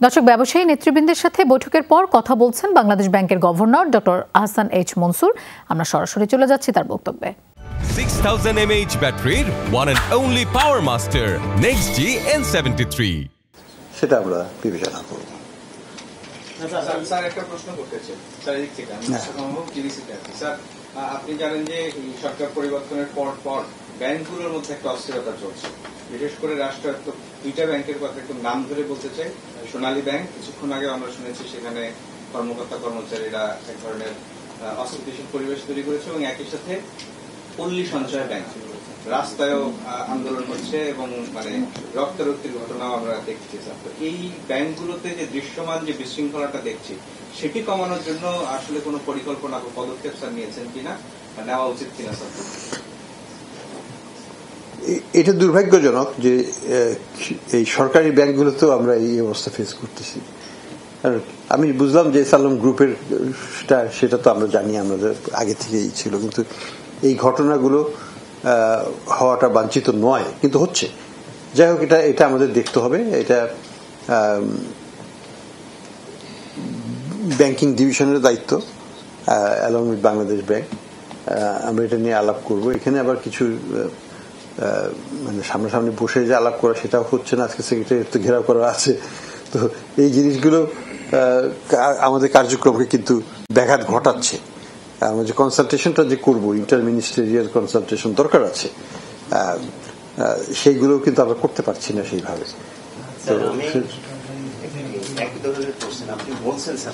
দর্শক, ব্যবসায়ী নেতৃবৃন্দের সাথে বৈঠকের পর কথা বলছেন বাংলাদেশ ব্যাংকের governor doctor Ahsan H Mansur. আমরা সরাসরি চলে যাচ্ছি তার বক্তব্যে। 6000 mAh ব্যাটারির one and only power master NextG N73 সেটা আমরা বিবেচনা করব। স্যার একটা প্রশ্ন করতে চাই স্যার, এদিক থেকে স্যার, আপনি জানেন যে সরকার পরিবর্তনের পর ব্যাংকগুলোর মধ্যে একটা অস্থিরতা চলছে, বিশেষ করে রাষ্ট্রায়ত্ত দুইটা ব্যাংকের কথা একটু নাম ধরে বলতে চাই। সোনালী ব্যাংক, কিছুক্ষণ আগে আমরা শুনেছি সেখানে কর্মকর্তা কর্মচারীরা এক ধরনের অস্থিতিশীল পরিবেশ তৈরি করেছে, এবং একই সাথে পল্লী সঞ্চয় ব্যাংক রাস্তায়ও আন্দোলন হচ্ছে এবং রক্তারক্তির ঘটনাও আমরা দেখছি। তো এই ব্যাংকগুলোতে যে দৃশ্যমান যে বিশৃঙ্খলাটা দেখছি, সেটি কমানোর জন্য আসলে কোনো পরিকল্পনা বা পদক্ষেপ স্যার নিয়েছেন কিনা, নেওয়া উচিত কিনা স্যার? এটা দুর্ভাগ্যজনক যে এই সরকারি ব্যাংকগুলোতেও আমরা এই অবস্থা ফেস করতেছি। আমি বুঝলাম যে সালাম গ্রুপের সেটা তো আমরা জানি, আমাদের আগে থেকেই ছিল, কিন্তু এই ঘটনাগুলো হওয়াটা বাঞ্ছিত নয়, কিন্তু হচ্ছে। যাই হোক, এটা আমাদের দেখতে হবে। এটা ব্যাংকিং ডিভিশনের দায়িত্ব অ্যালং উইথ বাংলাদেশ ব্যাংক। আমরা এটা নিয়ে আলাপ করব। এখানে আবার কিছু সামনাসামনি বসে যে আলাপ করা, সেটাও হচ্ছে না। আজকে সেক্রেটারিয়েট তো ঘেরাও করা আছে। তো এই জিনিসগুলো আমাদের কার্যক্রমকে কিন্তু ব্যাঘাত ঘটাচ্ছে। আমরা যে কনসালটেশনটা যে করবো, ইন্টার মিনিস্টেরিয়াল কনসালটেশন দরকার আছে, সেইগুলো কিন্তু আমরা করতে পারছি না সেইভাবে। এক ধরনের প্রশ্ন আপনি বলছেন স্যার,